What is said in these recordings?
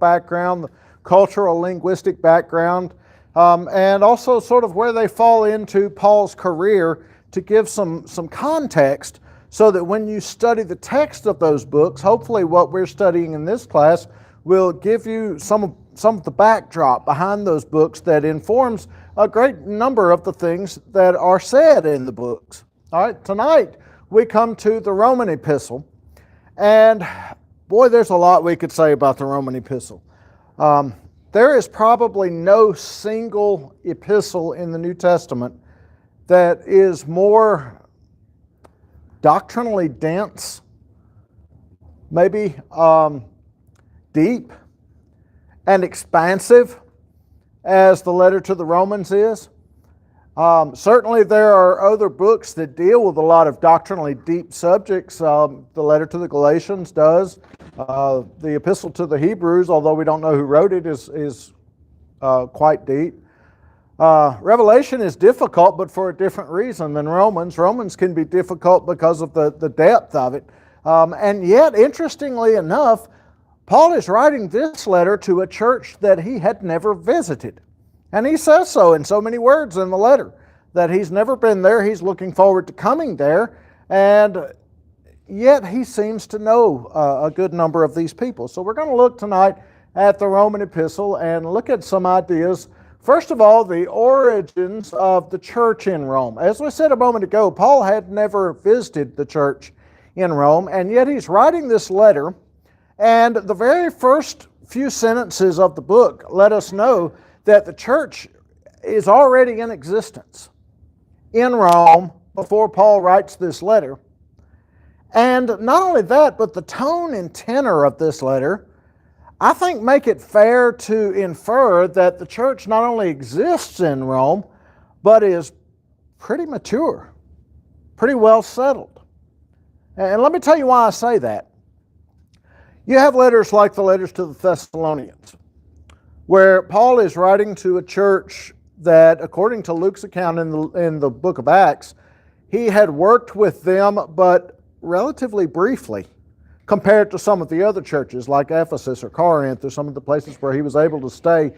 background, the cultural linguistic background, and also sort of where they fall into Paul's career to give some context so that when you study the text of those books, hopefully what we're studying in this class will give you some of the backdrop behind those books that informs a great number of the things that are said in the books. All right, tonight we come to the Roman epistle, and boy, there's a lot we could say about the Roman epistle. There is probably no single epistle in the New Testament that is more doctrinally dense, maybe deep and expansive as the letter to the Romans is. Certainly there are other books that deal with a lot of doctrinally deep subjects. The letter to the Galatians does. The epistle to the Hebrews, although we don't know who wrote it, is quite deep. Revelation is difficult, but for a different reason than Romans. Romans can be difficult because of the depth of it. And yet, interestingly enough, Paul is writing this letter to a church that he had never visited. And he says so in so many words in the letter, that he's never been there, he's looking forward to coming there, and yet he seems to know a good number of these people. So we're going to look tonight at the Roman epistle and look at some ideas. First of all, the origins of the church in Rome. As we said a moment ago, Paul had never visited the church in Rome, and yet he's writing this letter, and the very first few sentences of the book let us know that the church is already in existence in Rome before Paul writes this letter. And not only that, but the tone and tenor of this letter, I think, make it fair to infer that the church not only exists in Rome, but is pretty mature, pretty well settled. And let me tell you why I say that. You have letters like the letters to the Thessalonians, where Paul is writing to a church that, according to Luke's account in the book of Acts, he had worked with them, but relatively briefly, compared to some of the other churches like Ephesus or Corinth or some of the places where he was able to stay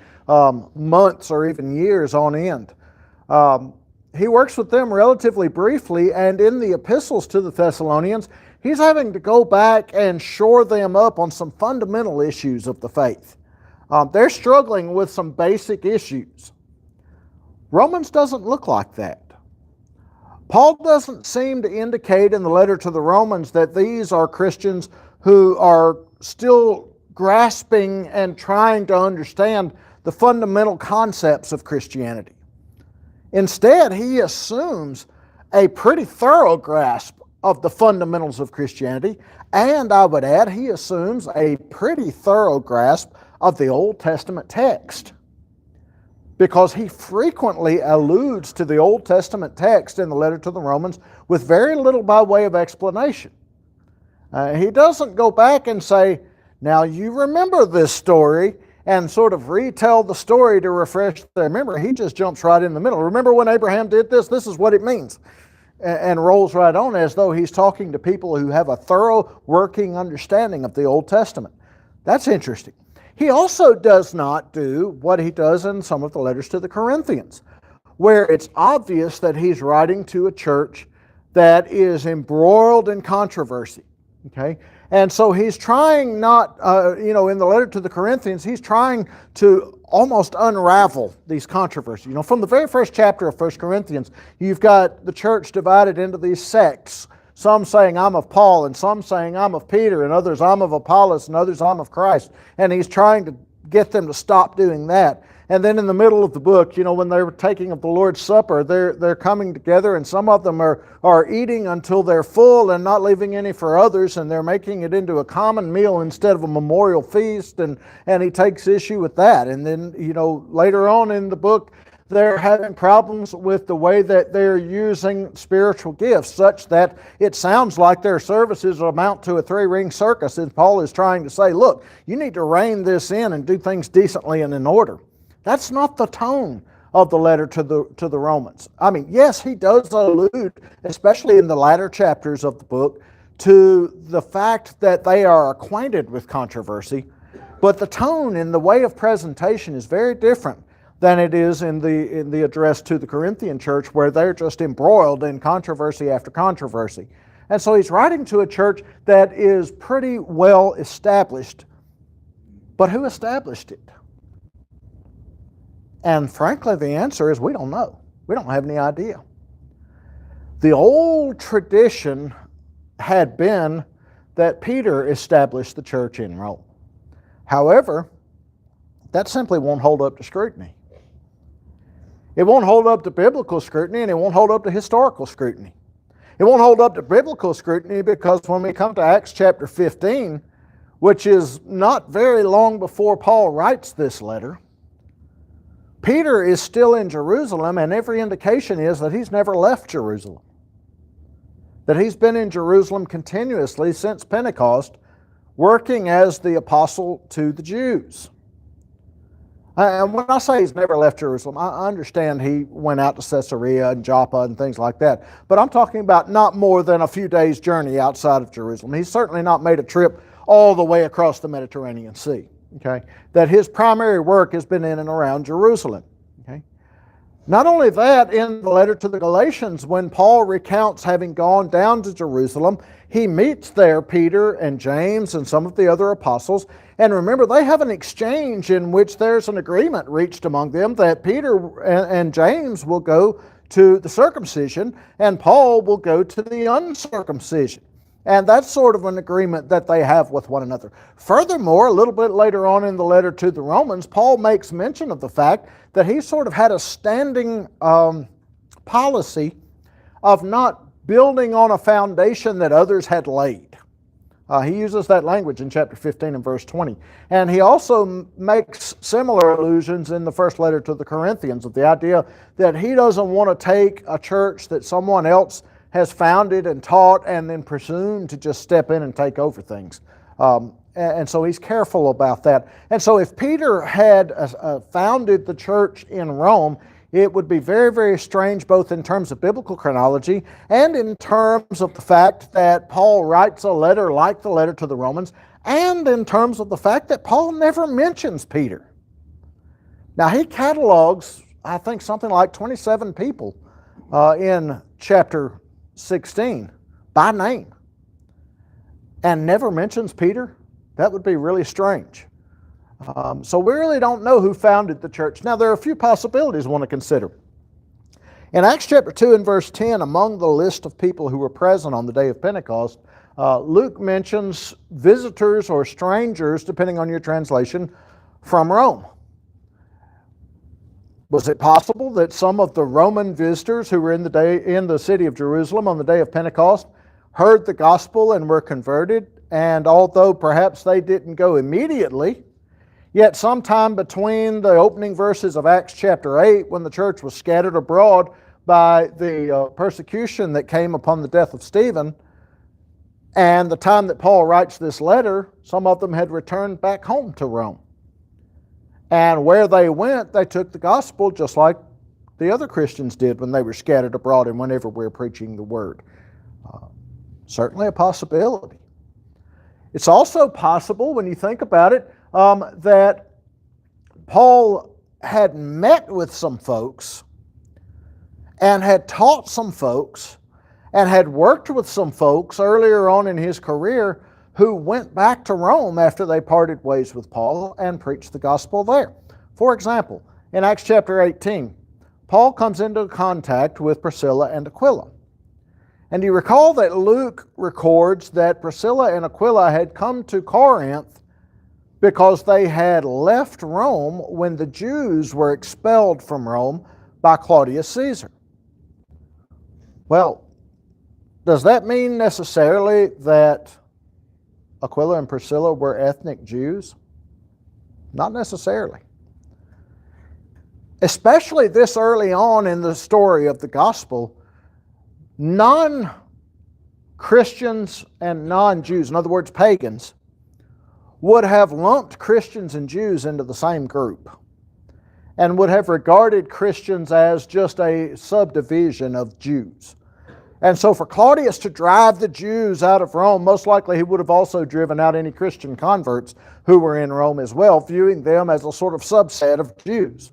months or even years on end. He works with them relatively briefly, and in the epistles to the Thessalonians, he's having to go back and shore them up on some fundamental issues of the faith. They're struggling with some basic issues. Romans doesn't look like that. Paul doesn't seem to indicate in the letter to the Romans that these are Christians who are still grasping and trying to understand the fundamental concepts of Christianity. Instead, he assumes a pretty thorough grasp of the fundamentals of Christianity, and I would add, he assumes a pretty thorough grasp of the Old Testament text, because he frequently alludes to the Old Testament text in the letter to the Romans with very little by way of explanation. He doesn't go back and say, now you remember this story, and sort of retell the story to refresh their memory. He just jumps right in the middle. Remember when Abraham did this? This is what it means. And rolls right on as though he's talking to people who have a thorough working understanding of the Old Testament. That's interesting. He also does not do what he does in some of the letters to the Corinthians, where it's obvious that he's writing to a church that is embroiled in controversy. Okay? And so he's trying not, in the letter to the Corinthians, he's trying to almost unravel these controversies. From the very first chapter of 1 Corinthians, you've got the church divided into these sects. Some saying, I'm of Paul, and some saying, I'm of Peter, and others, I'm of Apollos, and others, I'm of Christ. And he's trying to get them to stop doing that. And then in the middle of the book, when they're taking of the Lord's Supper, they're coming together, and some of them are eating until they're full and not leaving any for others, and they're making it into a common meal instead of a memorial feast, and he takes issue with that. And then, later on in the book, they're having problems with the way that they're using spiritual gifts, such that it sounds like their services amount to a three-ring circus, and Paul is trying to say, look, you need to rein this in and do things decently and in order. That's not the tone of the letter to the Romans. I mean, yes, he does allude, especially in the latter chapters of the book, to the fact that they are acquainted with controversy, But the tone in the way of presentation is very different than it is in the address to the Corinthian church, where they're just embroiled in controversy after controversy. And so he's writing to a church that is pretty well established. But who established it? And frankly, the answer is we don't know. We don't have any idea. The old tradition had been that Peter established the church in Rome. However, that simply won't hold up to scrutiny. It won't hold up to biblical scrutiny, and it won't hold up to historical scrutiny. It won't hold up to biblical scrutiny because when we come to Acts chapter 15, which is not very long before Paul writes this letter, Peter is still in Jerusalem, and every indication is that he's never left Jerusalem. That he's been in Jerusalem continuously since Pentecost, working as the apostle to the Jews. And when I say he's never left Jerusalem, I understand he went out to Caesarea and Joppa and things like that. But I'm talking about not more than a few days' journey outside of Jerusalem. He's certainly not made a trip all the way across the Mediterranean Sea. Okay? That his primary work has been in and around Jerusalem. Okay? Not only that, in the letter to the Galatians, when Paul recounts having gone down to Jerusalem, he meets there Peter and James and some of the other apostles. And remember, they have an exchange in which there's an agreement reached among them that Peter and James will go to the circumcision and Paul will go to the uncircumcision. And that's sort of an agreement that they have with one another. Furthermore, a little bit later on in the letter to the Romans, Paul makes mention of the fact that he sort of had a standing policy of not building on a foundation that others had laid. He uses that language in chapter 15 and verse 20. And he also makes similar allusions in the first letter to the Corinthians of the idea that he doesn't want to take a church that someone else has founded and taught and then presume to just step in and take over things. And so he's careful about that. And so if Peter had founded the church in Rome, it would be very, very strange both in terms of biblical chronology and in terms of the fact that Paul writes a letter like the letter to the Romans, and in terms of the fact that Paul never mentions Peter. Now he catalogs, I think, something like 27 people in chapter 16 by name and never mentions Peter. That would be really strange. So we really don't know who founded the church. Now, there are a few possibilities we want to consider. In Acts chapter 2 and verse 10, among the list of people who were present on the day of Pentecost, Luke mentions visitors or strangers, depending on your translation, from Rome. Was it possible that some of the Roman visitors who were in the city of Jerusalem on the day of Pentecost heard the gospel and were converted, and although perhaps they didn't go immediately, yet sometime between the opening verses of Acts chapter 8, when the church was scattered abroad by the persecution that came upon the death of Stephen, and the time that Paul writes this letter, some of them had returned back home to Rome. And where they went, they took the gospel just like the other Christians did when they were scattered abroad and whenever we were preaching the word. Certainly a possibility. It's also possible, when you think about it, that Paul had met with some folks and had taught some folks and had worked with some folks earlier on in his career who went back to Rome after they parted ways with Paul and preached the gospel there. For example, in Acts chapter 18, Paul comes into contact with Priscilla and Aquila. And you recall that Luke records that Priscilla and Aquila had come to Corinth because they had left Rome when the Jews were expelled from Rome by Claudius Caesar. Well, does that mean necessarily that Aquila and Priscilla were ethnic Jews? Not necessarily. Especially this early on in the story of the gospel, non-Christians and non-Jews, in other words, pagans, would have lumped Christians and Jews into the same group and would have regarded Christians as just a subdivision of Jews. And so for Claudius to drive the Jews out of Rome, most likely he would have also driven out any Christian converts who were in Rome as well, viewing them as a sort of subset of Jews.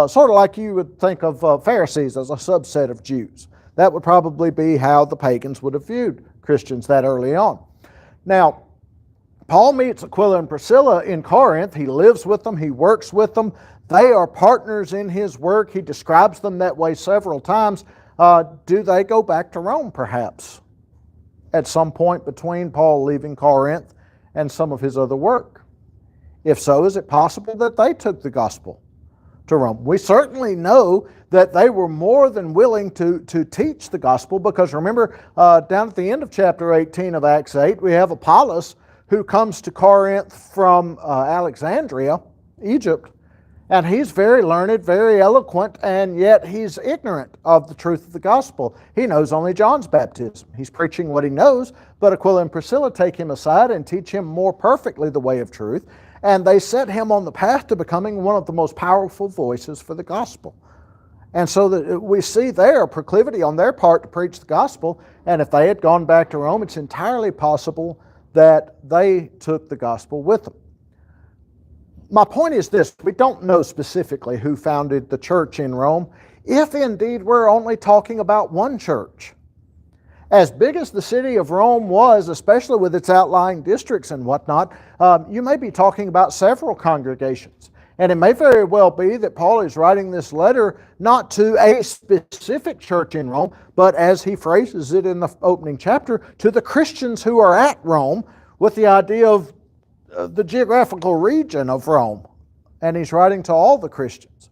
Sort of like you would think of Pharisees as a subset of Jews. That would probably be how the pagans would have viewed Christians that early on. Now, Paul meets Aquila and Priscilla in Corinth. He lives with them. He works with them. They are partners in his work. He describes them that way several times. Do they go back to Rome, perhaps, at some point between Paul leaving Corinth and some of his other work? If so, is it possible that they took the gospel to Rome? We certainly know that they were more than willing to teach the gospel, because remember, down at the end of chapter 18 of Acts 8, we have Apollos who comes to Corinth from Alexandria, Egypt, and he's very learned, very eloquent, and yet he's ignorant of the truth of the gospel. He knows only John's baptism. He's preaching what he knows, but Aquila and Priscilla take him aside and teach him more perfectly the way of truth, and they set him on the path to becoming one of the most powerful voices for the gospel. And so that we see there a proclivity on their part to preach the gospel, and if they had gone back to Rome, it's entirely possible that they took the gospel with them. My point is this: we don't know specifically who founded the church in Rome, if indeed we're only talking about one church. As big as the city of Rome was, especially with its outlying districts and whatnot, you may be talking about several congregations. And it may very well be that Paul is writing this letter not to a specific church in Rome, but as he phrases it in the opening chapter, to the Christians who are at Rome, with the idea of the geographical region of Rome. And he's writing to all the Christians.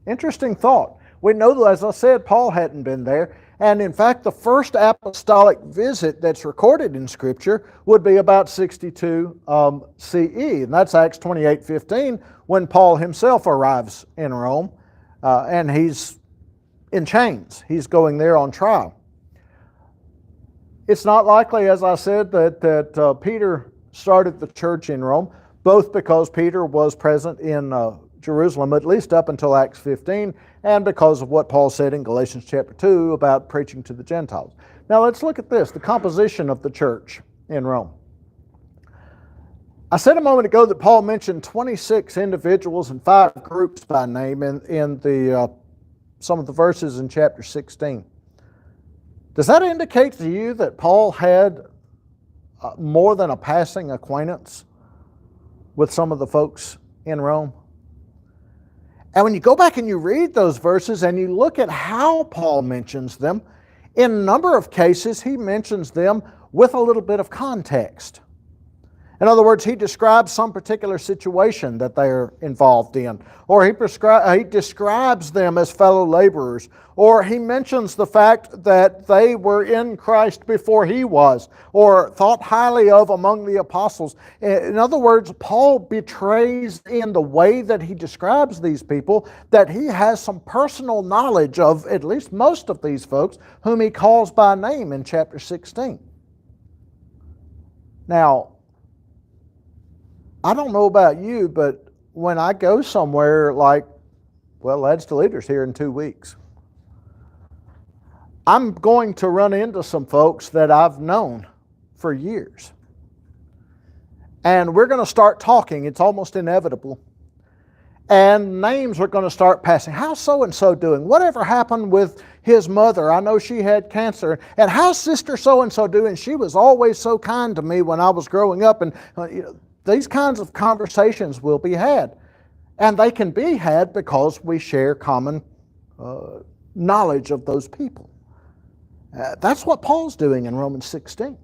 Interesting thought. We know, as I said, Paul hadn't been there. And in fact, the first apostolic visit that's recorded in Scripture would be about 62 CE. And that's Acts 28:15, when Paul himself arrives in Rome. And he's in chains. He's going there on trial. It's not likely, as I said, that Peter started the church in Rome, both because Peter was present in Jerusalem, at least up until Acts 15, and because of what Paul said in Galatians chapter 2 about preaching to the Gentiles. Now let's look at this, the composition of the church in Rome. I said a moment ago that Paul mentioned 26 individuals and 5 groups by name in some of the verses in chapter 16. Does that indicate to you that Paul had more than a passing acquaintance with some of the folks in Rome? And when you go back and you read those verses and you look at how Paul mentions them, in a number of cases he mentions them with a little bit of context. In other words, he describes some particular situation that they are involved in, or he describes them as fellow laborers, or he mentions the fact that they were in Christ before he was, or thought highly of among the apostles. In other words, Paul betrays in the way that he describes these people that he has some personal knowledge of at least most of these folks whom he calls by name in chapter 16. Now, I don't know about you, but when I go somewhere like, well, Lads to Leaders here in 2 weeks, I'm going to run into some folks that I've known for years. And we're going to start talking. It's almost inevitable. And names are going to start passing. How's so-and-so doing? Whatever happened with his mother? I know she had cancer. And how's sister so-and-so doing? She was always so kind to me when I was growing up. And these kinds of conversations will be had. And they can be had because we share common knowledge of those people. That's what Paul's doing in Romans 16.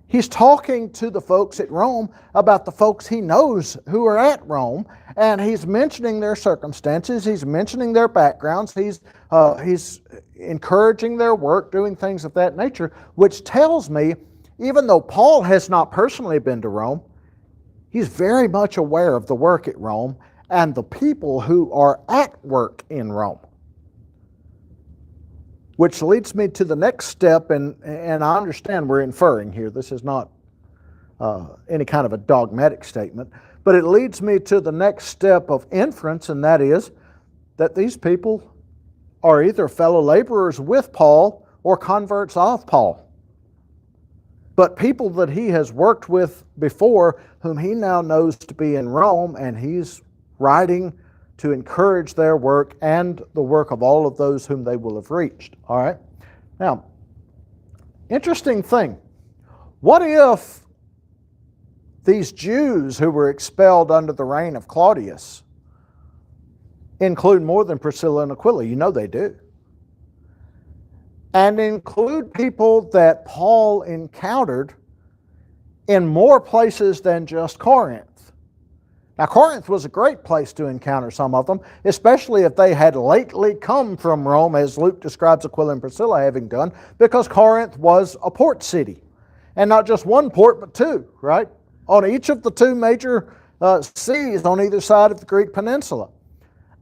He's talking to the folks at Rome about the folks he knows who are at Rome, and he's mentioning their circumstances, he's mentioning their backgrounds, he's encouraging their work, doing things of that nature, which tells me, even though Paul has not personally been to Rome, he's very much aware of the work at Rome and the people who are at work in Rome. Which leads me to the next step, and I understand we're inferring here. This is not any kind of a dogmatic statement, but it leads me to the next step of inference, and that is that these people are either fellow laborers with Paul or converts of Paul, but people that he has worked with before, whom he now knows to be in Rome, and he's writing to encourage their work and the work of all of those whom they will have reached. All right? Now, interesting thing. What if these Jews who were expelled under the reign of Claudius include more than Priscilla and Aquila? You know they do. And include people that Paul encountered in more places than just Corinth. Now, Corinth was a great place to encounter some of them, especially if they had lately come from Rome, as Luke describes Aquila and Priscilla having done, because Corinth was a port city. And not just one port, but two, right? On each of the two major seas on either side of the Greek peninsula.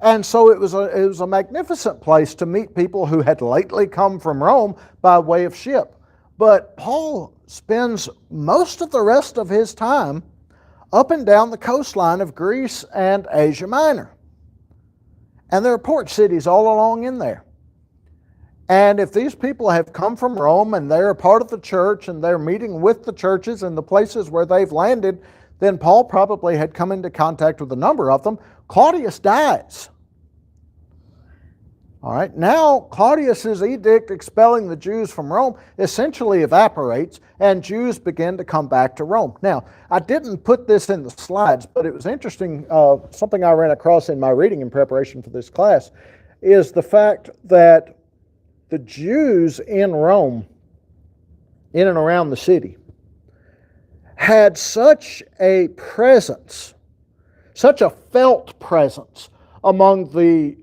And so it was a magnificent place to meet people who had lately come from Rome by way of ship. But Paul spends most of the rest of his time up and down the coastline of Greece and Asia Minor. And there are port cities all along in there. And if these people have come from Rome and they're a part of the church and they're meeting with the churches in the places where they've landed, then Paul probably had come into contact with a number of them. Claudius dies. All right, now Claudius's edict expelling the Jews from Rome essentially evaporates, and Jews begin to come back to Rome. Now, I didn't put this in the slides, but it was interesting, something I ran across in my reading in preparation for this class, is the fact that the Jews in Rome, in and around the city, had such a presence, such a felt presence among the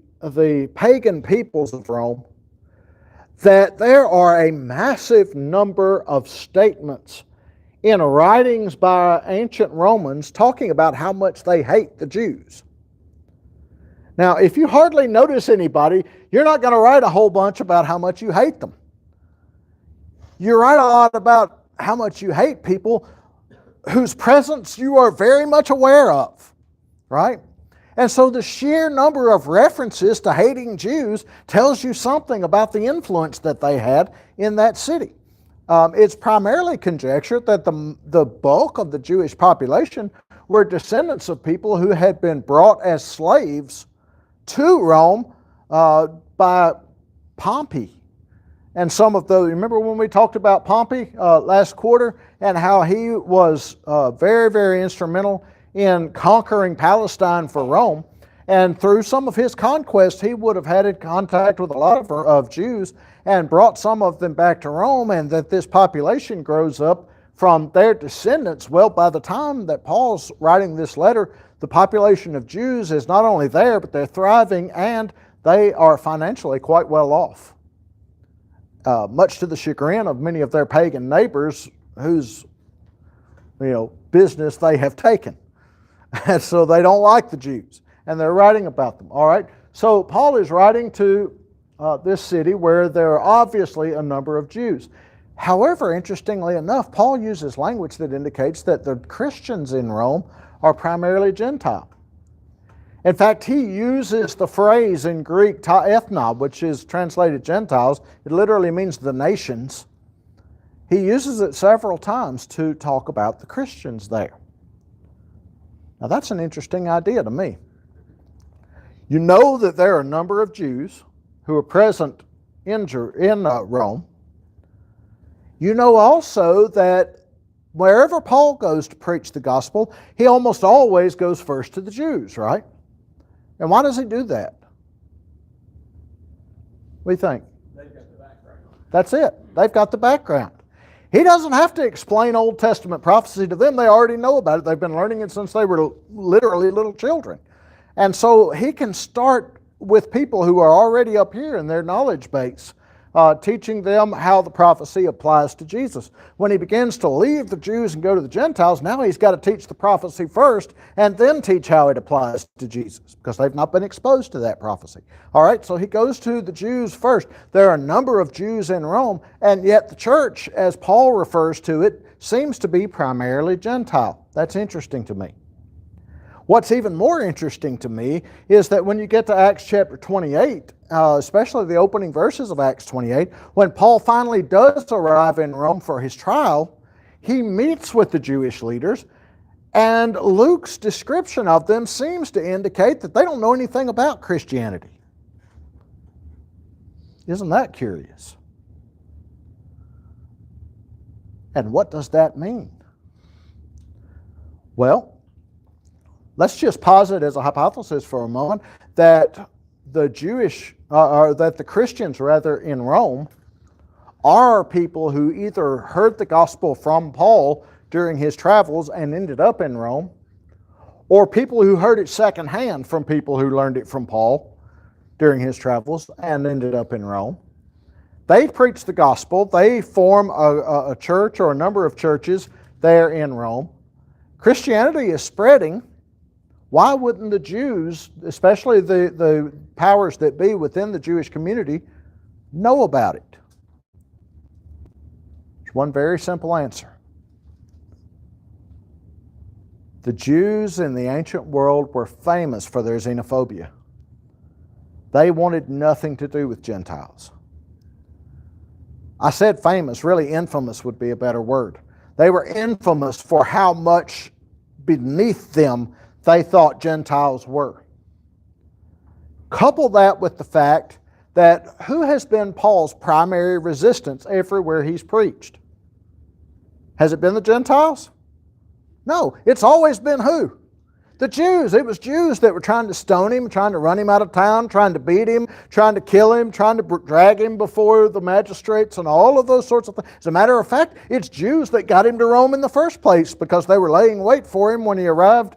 pagan peoples of Rome, that there are a massive number of statements in writings by ancient Romans talking about how much they hate the Jews. Now, if you hardly notice anybody, you're not going to write a whole bunch about how much you hate them. You write a lot about how much you hate people whose presence you are very much aware of, right? And so the sheer number of references to hating Jews tells you something about the influence that they had in that city. It's primarily conjectured that the bulk of the Jewish population were descendants of people who had been brought as slaves to Rome by Pompey. And some of those, remember when we talked about Pompey last quarter, and how he was very, very instrumental in conquering Palestine for Rome. And through some of his conquest, he would have had contact with a lot of Jews and brought some of them back to Rome, and that this population grows up from their descendants. Well, by the time that Paul's writing this letter, the population of Jews is not only there, but they're thriving, and they are financially quite well off. Much to the chagrin of many of their pagan neighbors whose business they have taken. And so they don't like the Jews, and they're writing about them. All right. So Paul is writing to this city where there are obviously a number of Jews. However, interestingly enough, Paul uses language that indicates that the Christians in Rome are primarily Gentile. In fact, he uses the phrase in Greek ta ethna, which is translated Gentiles. It literally means the nations. He uses it several times to talk about the Christians there. Now, that's an interesting idea to me. You know that there are a number of Jews who are present in Rome. You know also that wherever Paul goes to preach the gospel, he almost always goes first to the Jews, right? And why does he do that? What do you think? They've got the background. That's it. They've got the background. He doesn't have to explain Old Testament prophecy to them. They already know about it. They've been learning it since they were literally little children. And so he can start with people who are already up here in their knowledge base, teaching them how the prophecy applies to Jesus. When he begins to leave the Jews and go to the Gentiles, now he's got to teach the prophecy first and then teach how it applies to Jesus, because they've not been exposed to that prophecy. All right, so he goes to the Jews first. There are a number of Jews in Rome, and yet the church, as Paul refers to it, seems to be primarily Gentile. That's interesting to me. What's even more interesting to me is that when you get to Acts chapter 28, especially the opening verses of Acts 28, when Paul finally does arrive in Rome for his trial, he meets with the Jewish leaders, and Luke's description of them seems to indicate that they don't know anything about Christianity. Isn't that curious? And what does that mean? Well, let's just posit as a hypothesis for a moment that the that the Christians rather in Rome are people who either heard the gospel from Paul during his travels and ended up in Rome, or people who heard it secondhand from people who learned it from Paul during his travels and ended up in Rome. They preach the gospel. They form a church or a number of churches there in Rome. Christianity is spreading. Why wouldn't the Jews, especially the powers that be within the Jewish community, know about it? There's one very simple answer. The Jews in the ancient world were famous for their xenophobia. They wanted nothing to do with Gentiles. I said famous, really infamous would be a better word. They were infamous for how much beneath them they thought Gentiles were. Couple that with the fact that who has been Paul's primary resistance everywhere he's preached? Has it been the Gentiles? No, it's always been who? The Jews. It was Jews that were trying to stone him, trying to run him out of town, trying to beat him, trying to kill him, trying to drag him before the magistrates and all of those sorts of things. As a matter of fact, it's Jews that got him to Rome in the first place because they were laying wait for him when he arrived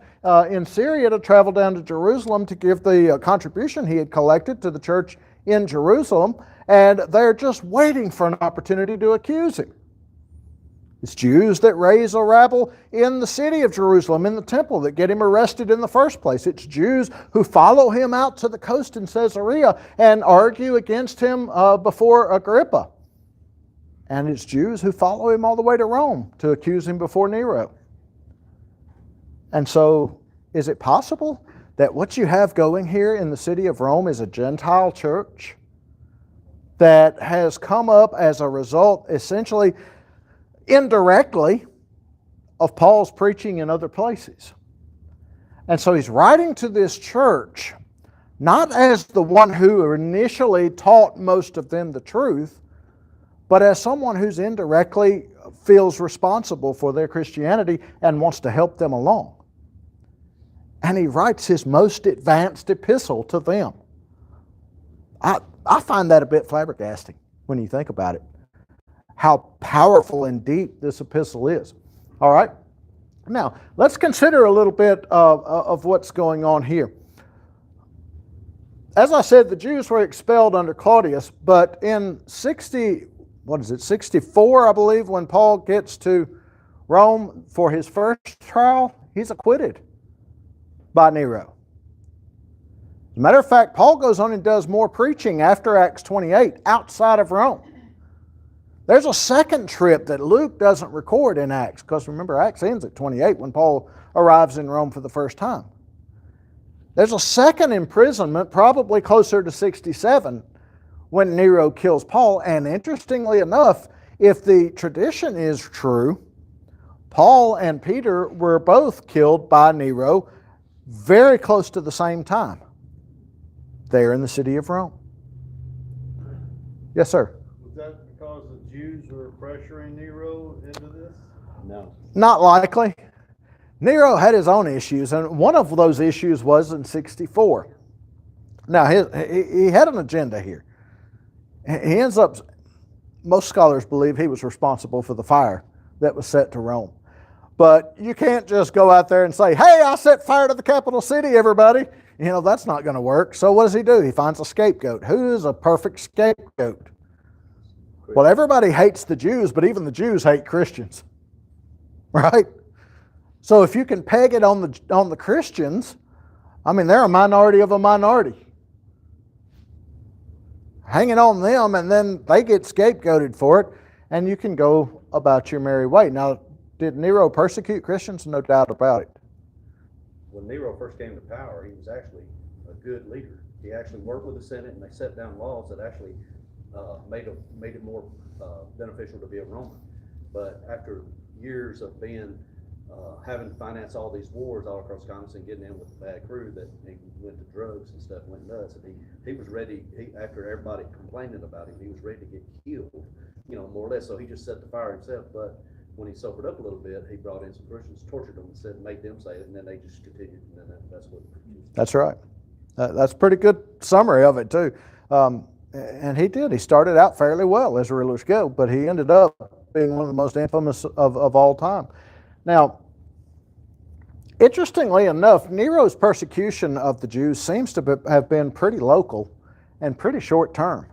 in Syria to travel down to Jerusalem to give the contribution he had collected to the church in Jerusalem, and they're just waiting for an opportunity to accuse him. It's Jews that raise a rabble in the city of Jerusalem, in the temple, that get him arrested in the first place. It's Jews who follow him out to the coast in Caesarea and argue against him before Agrippa. And it's Jews who follow him all the way to Rome to accuse him before Nero. And so, is it possible that what you have going here in the city of Rome is a Gentile church that has come up as a result, essentially, indirectly, of Paul's preaching in other places? And so he's writing to this church not as the one who initially taught most of them the truth, but as someone who's indirectly feels responsible for their Christianity and wants to help them along. And he writes his most advanced epistle to them. I find that a bit flabbergasting when you think about it, how powerful and deep this epistle is. All right? Now, let's consider a little bit of what's going on here. As I said, the Jews were expelled under Claudius, but in 64, I believe, when Paul gets to Rome for his first trial, he's acquitted by Nero. As a matter of fact, Paul goes on and does more preaching after Acts 28 outside of Rome. There's a second trip that Luke doesn't record in Acts, because remember, Acts ends at 28 when Paul arrives in Rome for the first time. There's a second imprisonment, probably closer to 67, when Nero kills Paul. And interestingly enough, if the tradition is true, Paul and Peter were both killed by Nero very close to the same time there in the city of Rome. Yes, sir? Was that because the Jews were pressuring Nero into this? No. Not likely. Nero had his own issues, and one of those issues was in 64. Now, he had an agenda here. He ends up, most scholars believe he was responsible for the fire that was set to Rome. But you can't just go out there and say, hey, I set fire to the capital city, everybody. You know, that's not going to work. So what does he do? He finds a scapegoat. Who is a perfect scapegoat? Well, everybody hates the Jews, but even the Jews hate Christians. Right? So if you can peg it on the Christians, I mean, they're a minority of a minority. Hang it on them, and then they get scapegoated for it, and you can go about your merry way. Now, did Nero persecute Christians? No doubt about it. when Nero first came to power, he was actually a good leader. He actually worked with the Senate, and they set down laws that actually made it more beneficial to be a Roman. But after years of being having to finance all these wars all across Congress and getting in with a bad crew that he went to drugs and stuff, went nuts, and he was ready. After everybody complaining about him, he was ready to get killed, more or less. So he just set the fire himself. But when he sobered up a little bit, he brought in some Christians, tortured them, and said, made them say it, and then they just continued, and then that's what. That's right. That's a pretty good summary of it too. And he did. He started out fairly well as rulers go, but he ended up being one of the most infamous of all time. Now, interestingly enough, Nero's persecution of the Jews seems to have been pretty local and pretty short term.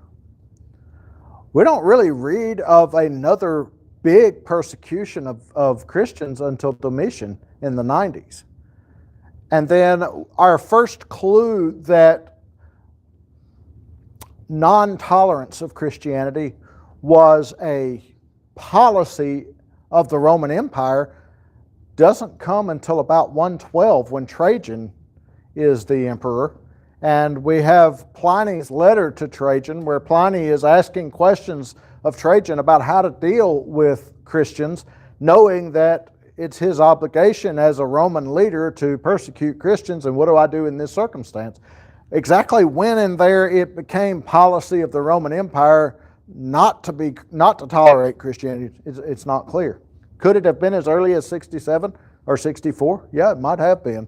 We don't really read of another big persecution of Christians until Domitian in the 90s. And then our first clue that non-tolerance of Christianity was a policy of the Roman Empire doesn't come until about 112 when Trajan is the emperor. And we have Pliny's letter to Trajan where Pliny is asking questions of Trajan about how to deal with Christians, knowing that it's his obligation as a Roman leader to persecute Christians, and what do I do in this circumstance? Exactly when and there it became policy of the Roman Empire not to tolerate Christianity, it's not clear. Could it have been as early as 67 or 64? Yeah, it might have been.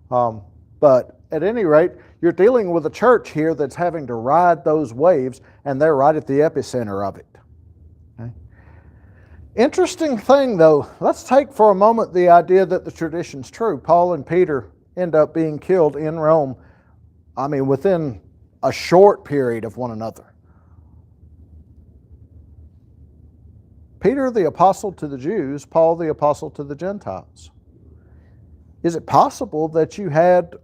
But at any rate, you're dealing with a church here that's having to ride those waves, and they're right at the epicenter of it. Okay? Interesting thing, though, let's take for a moment the idea that the tradition's true. Paul and Peter end up being killed in Rome, within a short period of one another. Peter the apostle to the Jews, Paul the apostle to the Gentiles. Is it possible that you had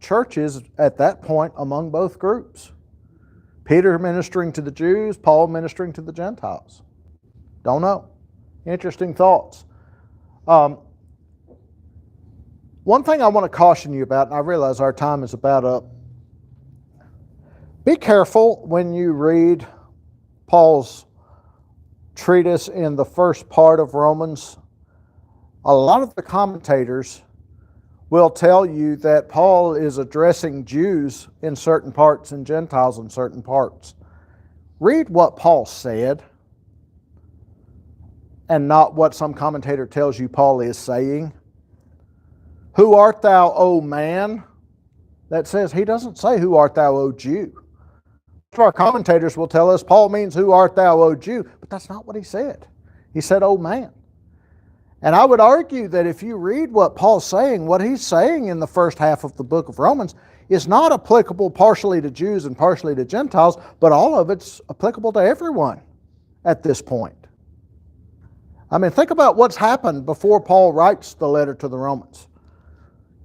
churches at that point among both groups? Peter ministering to the Jews, Paul ministering to the Gentiles. Don't know. Interesting thoughts. One thing I want to caution you about, and I realize our time is about up. Be careful when you read Paul's treatise in the first part of Romans. A lot of the commentators will tell you that Paul is addressing Jews in certain parts and Gentiles in certain parts. Read what Paul said and not what some commentator tells you Paul is saying. Who art thou, O man? That says, he doesn't say, who art thou, O Jew? Our commentators will tell us Paul means, who art thou, O Jew? But that's not what he said. He said, O man. And I would argue that if you read what Paul's saying, what he's saying in the first half of the book of Romans is not applicable partially to Jews and partially to Gentiles, but all of it's applicable to everyone at this point. Think about what's happened before Paul writes the letter to the Romans.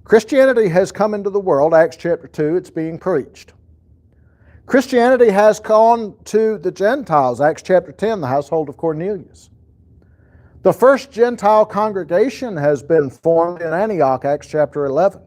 Christianity has come into the world, Acts chapter 2, it's being preached. Christianity has gone to the Gentiles, Acts chapter 10, the household of Cornelius. The first Gentile congregation has been formed in Antioch, Acts chapter 11.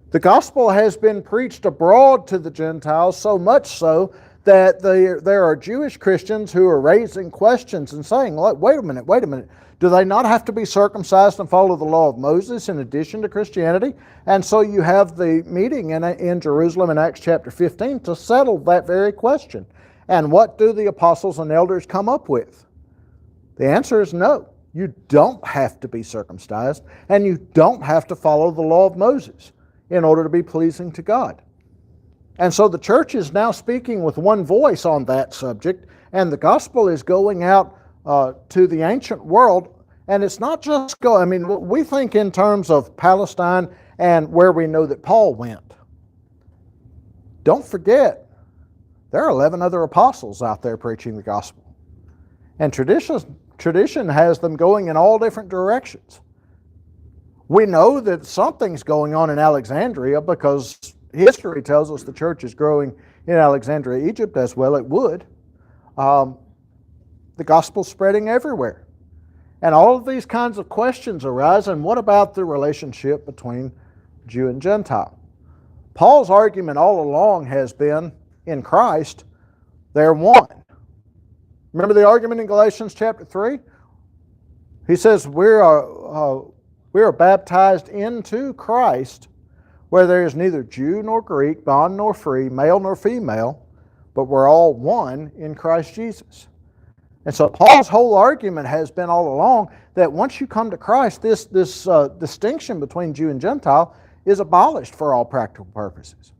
The gospel has been preached abroad to the Gentiles, so much so that there are Jewish Christians who are raising questions and saying, wait a minute, do they not have to be circumcised and follow the law of Moses in addition to Christianity? And so you have the meeting in Jerusalem in Acts chapter 15 to settle that very question. And what do the apostles and elders come up with? The answer is no. You don't have to be circumcised, and you don't have to follow the law of Moses in order to be pleasing to God. And so the church is now speaking with one voice on that subject, and the gospel is going out to the ancient world. And it's not just we think in terms of Palestine and where we know that Paul went. Don't forget, there are 11 other apostles out there preaching the gospel. And tradition has them going in all different directions. We know that something's going on in Alexandria because history tells us the church is growing in Alexandria, Egypt, as well it would. The gospel's spreading everywhere. And all of these kinds of questions arise, and what about the relationship between Jew and Gentile. Paul's argument all along has been, in Christ, they're one. Remember the argument in Galatians chapter 3? He says we are baptized into Christ, where there is neither Jew nor Greek, bond nor free, male nor female, but we're all one in Christ Jesus. And so Paul's whole argument has been all along that once you come to Christ, this distinction between Jew and Gentile is abolished for all practical purposes.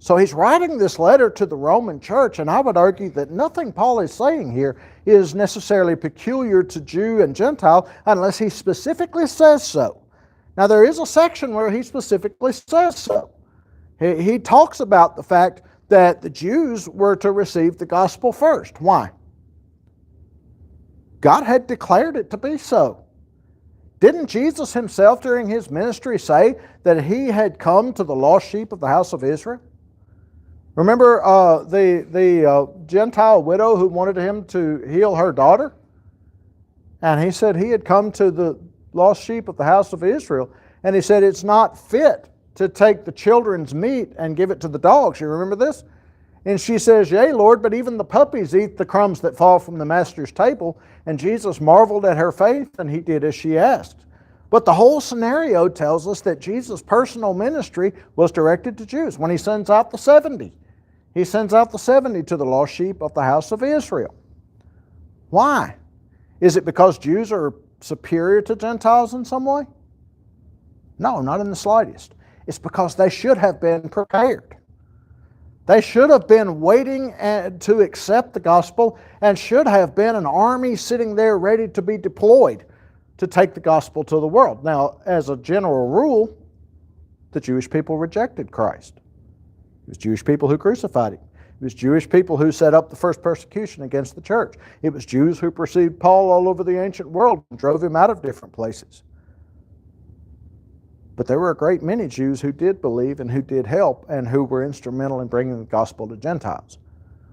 So he's writing this letter to the Roman church, and I would argue that nothing Paul is saying here is necessarily peculiar to Jew and Gentile unless he specifically says so. Now there is a section where he specifically says so. He talks about the fact that the Jews were to receive the gospel first. Why? God had declared it to be so. Didn't Jesus himself during his ministry say that he had come to the lost sheep of the house of Israel? Remember the Gentile widow who wanted him to heal her daughter? And he said he had come to the lost sheep of the house of Israel. And he said it's not fit to take the children's meat and give it to the dogs. You remember this? And she says, "Yea, Lord, but even the puppies eat the crumbs that fall from the master's table." And Jesus marveled at her faith, and he did as she asked. But the whole scenario tells us that Jesus' personal ministry was directed to Jews. When he sends out the 70, he sends out the 70 to the lost sheep of the house of Israel. Why? Is it because Jews are superior to Gentiles in some way? No, not in the slightest. It's because they should have been prepared. They should have been waiting to accept the gospel and should have been an army sitting there ready to be deployed to take the gospel to the world. Now, as a general rule, the Jewish people rejected Christ. It was Jewish people who crucified him. It was Jewish people who set up the first persecution against the church. It was Jews who pursued Paul all over the ancient world and drove him out of different places. But there were a great many Jews who did believe and who did help and who were instrumental in bringing the gospel to Gentiles.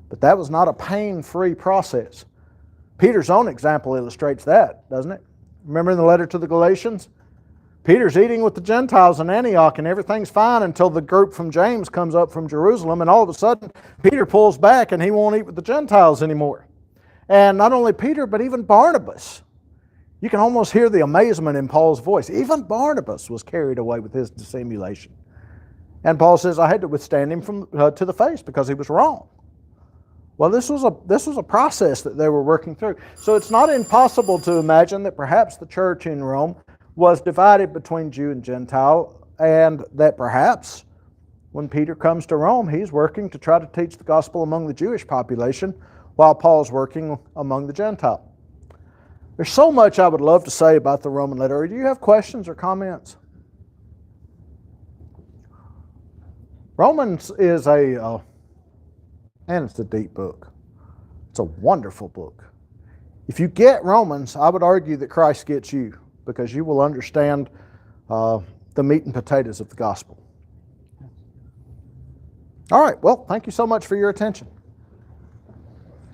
But that was not a pain-free process. Peter's own example illustrates that, doesn't it? Remember in the letter to the Galatians? Peter's eating with the Gentiles in Antioch and everything's fine until the group from James comes up from Jerusalem, and all of a sudden Peter pulls back and he won't eat with the Gentiles anymore. And not only Peter, but even Barnabas. You can almost hear the amazement in Paul's voice. Even Barnabas was carried away with his dissimulation. And Paul says, I had to withstand him to the face because he was wrong. Well, this was a process that they were working through. So it's not impossible to imagine that perhaps the church in Rome was divided between Jew and Gentile, and that perhaps when Peter comes to Rome, he's working to try to teach the gospel among the Jewish population while Paul's working among the Gentile. There's so much I would love to say about the Roman letter. Do you have questions or comments? Romans is and it's a deep book. It's a wonderful book. If you get Romans, I would argue that Christ gets you, because you will understand the meat and potatoes of the gospel. All right, well, thank you so much for your attention.